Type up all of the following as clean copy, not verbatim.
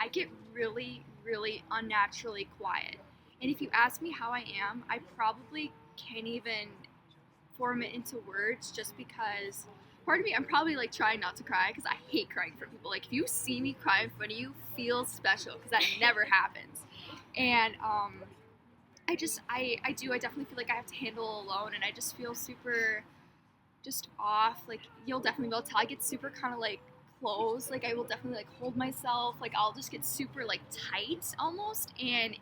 I get really, really unnaturally quiet. And if you ask me how I am, I probably can't even form it into words just because part of me, I'm probably like trying not to cry because I hate crying for people. Like if you see me cry in front of you, feel special because that never happens. And I definitely feel like I have to handle alone and I just feel super just off. Like you'll definitely be able to tell I get super kind of like close. Like I will definitely like hold myself. Like I'll just get super like tight almost. And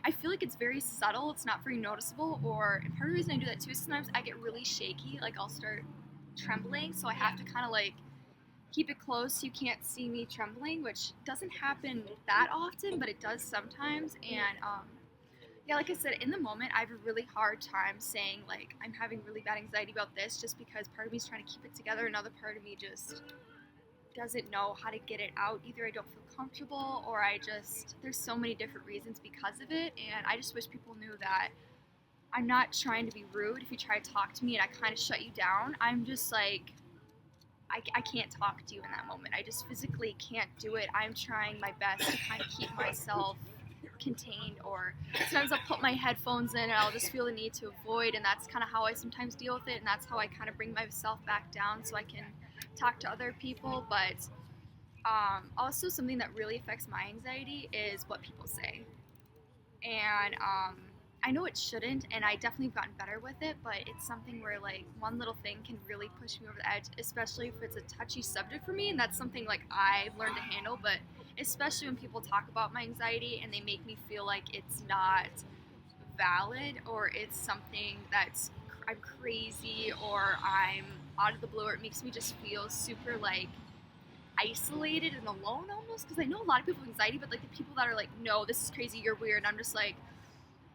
I feel like it's very subtle. It's not very noticeable. And part of the reason I do that too is sometimes I get really shaky. Like I'll start trembling. So I have to kind of like keep it close so you can't see me trembling, which doesn't happen that often, but it does sometimes. And yeah, like I said, in the moment, I have a really hard time saying, like, I'm having really bad anxiety about this just because part of me is trying to keep it together. Another part of me just doesn't know how to get it out. Either I don't feel comfortable or there's so many different reasons because of it. And I just wish people knew that I'm not trying to be rude. If you try to talk to me and I kind of shut you down, I'm just like, I can't talk to you in that moment. I just physically can't do it. I'm trying my best to kind of keep myself contained, or sometimes I'll put my headphones in and I'll just feel the need to avoid, and that's kind of how I sometimes deal with it, and that's how I kind of bring myself back down so I can talk to other people. But also something that really affects my anxiety is what people say. And I know it shouldn't, and I definitely have gotten better with it, but it's something where like one little thing can really push me over the edge, especially if it's a touchy subject for me, and that's something like I've learned to handle. But especially when people talk about my anxiety and they make me feel like it's not valid, or it's something that's I'm crazy or I'm out of the blue, or it makes me just feel super like isolated and alone almost, because I know a lot of people have anxiety, but like the people that are like, no, this is crazy, you're weird, and I'm just like,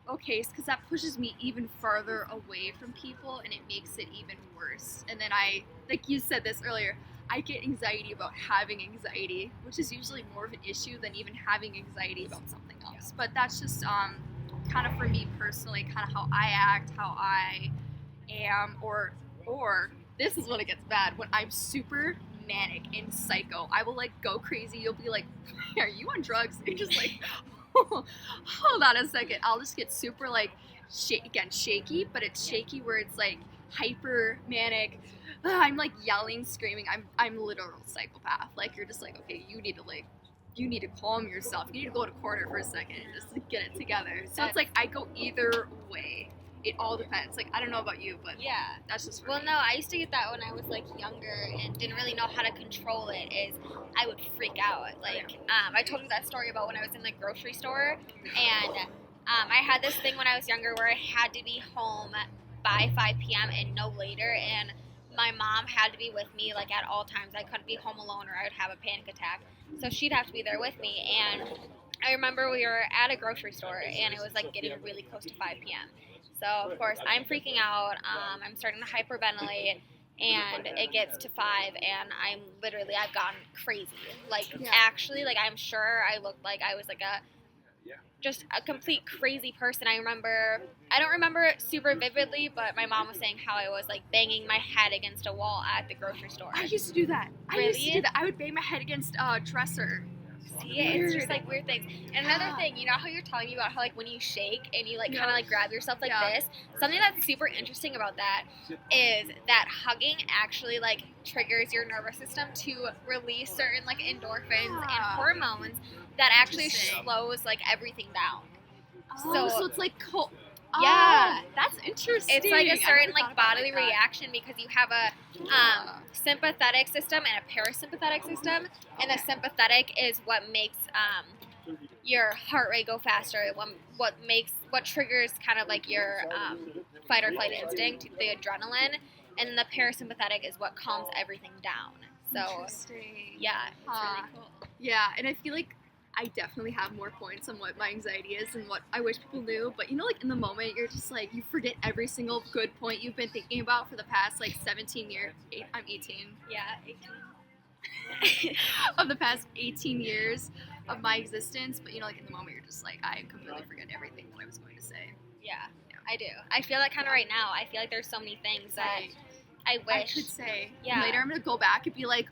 okay, because that pushes me even farther away from people and it makes it even worse. And then like you said this earlier, I get anxiety about having anxiety, which is usually more of an issue than even having anxiety about something else. But that's just kind of for me personally, kind of how I act, how I am, or this is when it gets bad, when I'm super manic and psycho. I will like go crazy. You'll be like, are you on drugs? And you're just like, hold on a second. I'll just get super like shaky, but it's shaky where it's like hyper manic. I'm like yelling, screaming. I'm literal psychopath. Like you're just like, okay, you need to calm yourself. You need to go to corner for a second and just get it together. So it's like I go either way. It all depends. Like I don't know about you, but yeah, that's just for well, me. no, I used to get that when I was like younger and didn't really know how to control it. Is I would freak out. Like I told you that story about when I was in the grocery store, and I had this thing when I was younger where I had to be home by 5 p.m. and no later, and my mom had to be with me like at all times. I couldn't be home alone or I would have a panic attack. So she'd have to be there with me, and I remember we were at a grocery store and it was like getting really close to 5 p.m. So of course I'm freaking out. I'm starting to hyperventilate, and it gets to 5, and I've gone crazy. Like actually, like I'm sure I looked like I was like just a complete crazy person. I don't remember it super vividly, but my mom was saying how I was like banging my head against a wall at the grocery store. I used to do that. Really? I would bang my head against a dresser. See, it's just like weird things. And another thing, you know how you're telling me about how like when you shake and you like kind of like grab yourself like this? Something that's super interesting about that is that hugging actually like triggers your nervous system to release certain like endorphins and hormones that actually slows like everything down. So it's like cold. Yeah, that's interesting. It's like a certain like bodily reaction because you have a sympathetic system and a parasympathetic system, and the sympathetic is what makes your heart rate go faster. What triggers kind of like your fight or flight instinct, the adrenaline, and the parasympathetic is what calms everything down. So yeah, it's really cool. Yeah, and I feel like I definitely have more points on what my anxiety is and what I wish people knew. But you know, like in the moment, you're just like, you forget every single good point you've been thinking about for the past like 17 years. I'm 18. Yeah, 18. Of the past 18 years of my existence. But you know, like in the moment, you're just like, I completely forget everything that I was going to say. Yeah, I do. I feel that kind of right now. I feel like there's so many things that I wish. I could say. Yeah. Later, I'm going to go back and be like,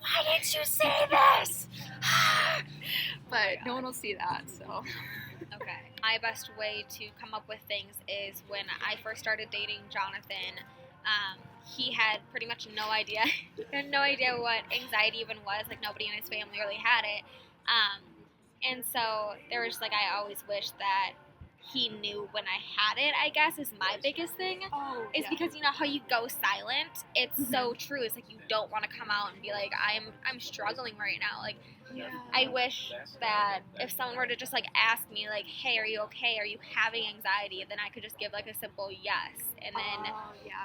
why didn't you say this? But no one will see that, so. Okay. My best way to come up with things is when I first started dating Jonathan, he had pretty much no idea. He had no idea what anxiety even was. Like, nobody in his family really had it. And so there was like, I always wish that he knew when I had it, I guess, is my biggest thing. Oh, Is because you know how you go silent? It's so true. It's like you don't want to come out and be like, I'm struggling right now. Like, yeah. I wish that if someone were to just like ask me like, hey, are you okay? Are you having anxiety? Then I could just give like a simple yes, and then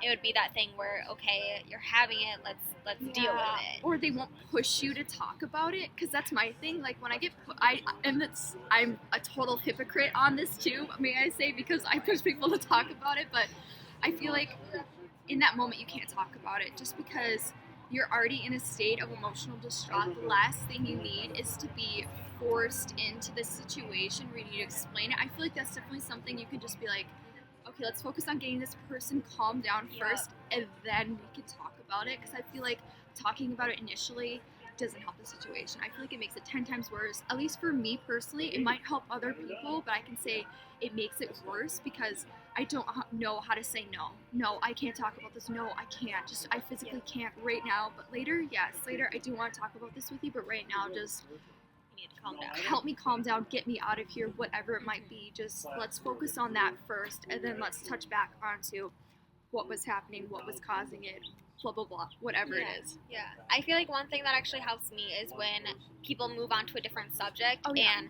it would be that thing where, okay, you're having it. Let's deal with it. Or they won't push you to talk about it, because that's my thing. Like when I get, I'm a total hypocrite on this too, may I say, because I push people to talk about it, but I feel like in that moment you can't talk about it just because you're already in a state of emotional distraught. The last thing you need is to be forced into this situation where you need to explain it. I feel like that's definitely something you can just be like, okay, let's focus on getting this person calmed down first, and then we can talk about it. Because I feel like talking about it initially doesn't help the situation. I feel like it makes it 10 times worse. At least for me personally, it might help other people, but I can say it makes it worse because I don't know how to say no. No, I can't talk about this. No, I can't. I physically can't right now. But later, yes, later I do want to talk about this with you. But right now, just You need to calm down. help me calm down, get me out of here, whatever it might be. Just let's focus on that first, and then let's touch back onto what was happening, what was causing it, blah, blah, blah, whatever it is. Yeah. I feel like one thing that actually helps me is when people move on to a different subject. Oh, yeah. And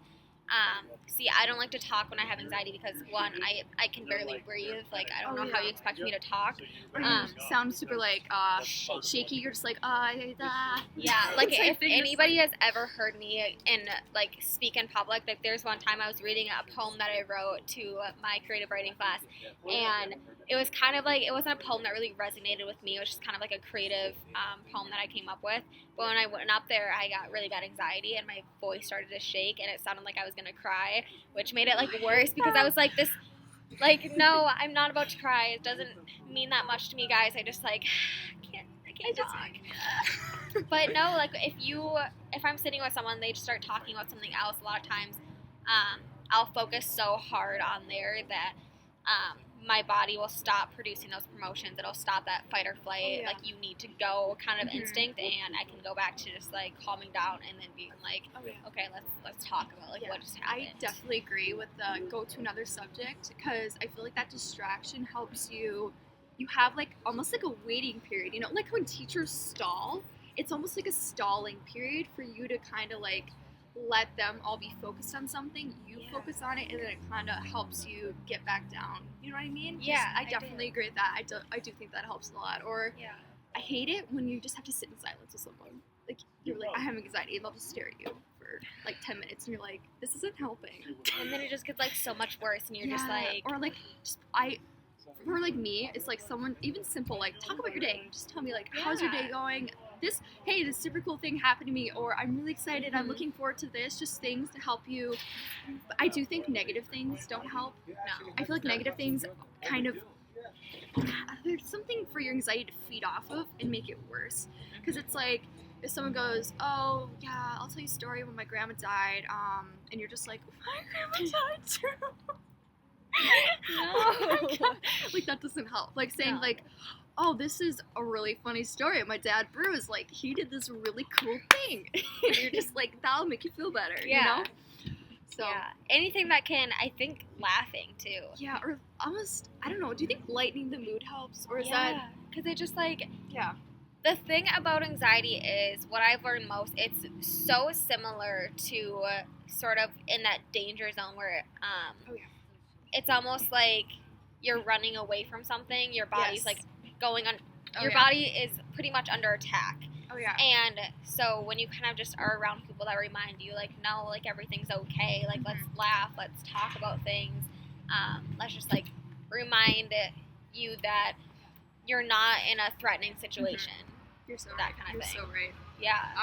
see, I don't like to talk when I have anxiety because, one, I can barely breathe. Like, I don't know how you expect me to talk. Or you sound super like shaky. You're just like, Yeah, like if anybody has ever heard me like speak in public, like there's one time I was reading a poem that I wrote to my creative writing class, and it was kind of like, it wasn't a poem that really resonated with me. It was just kind of like a creative poem that I came up with. But when I went up there, I got really bad anxiety and my voice started to shake and it sounded like I was gonna cry, which made it like worse because I was like this. Like, no, I'm not about to cry. It doesn't mean that much to me, guys. I just like I can't talk. But no, like if I'm sitting with someone, they just start talking about something else. A lot of times, I'll focus so hard on there that my body will stop producing those promotions. It'll stop that fight or flight, like you need to go kind of instinct, and I can go back to just like calming down and then being like, okay, let's talk about like what just happened. I definitely agree with the go to another subject, because I feel like that distraction helps you. You have like almost like a waiting period, you know, like when teachers stall. It's almost like a stalling period for you to kind of like let them all be focused on something, you focus on it, and then it kind of helps you get back down. You know what I mean? Yeah, I definitely agree with that. I do think that helps a lot. Or I hate it when you just have to sit in silence with someone. Like, you're like, I have anxiety, and they'll just stare at you for like 10 minutes, and you're like, this isn't helping. And then it just gets like so much worse, and you're just like, or like, for like me, it's like someone, even simple, like, talk about your day. Just tell me, like, how's your day going? This super cool thing happened to me, or I'm really excited, I'm looking forward to this. Just things to help you. I do think negative things don't help. No. I feel like negative things kind of, there's something for your anxiety to feed off of and make it worse. Because it's like, if someone goes, oh, yeah, I'll tell you a story when my grandma died, and you're just like, my grandma died too. no. Like, that doesn't help. Like, saying, like, oh, this is a really funny story. My dad, Bruce, like, he did this really cool thing. And you're just like, that'll make you feel better, you know? So, anything that can, I think, laughing, too. Yeah, or almost, I don't know, do you think lightening the mood helps? Or is that... Because it just, like... Yeah. The thing about anxiety is, what I've learned most, it's so similar to sort of in that danger zone where it's almost like you're running away from something. Your body's like going on. Your body is pretty much under attack. Oh yeah. And so when you kind of just are around people that remind you, like, no, like everything's okay. Like let's laugh. Let's talk about things. Let's just like remind you that you're not in a threatening situation. You're so that kind of thing. You're so right. Yeah.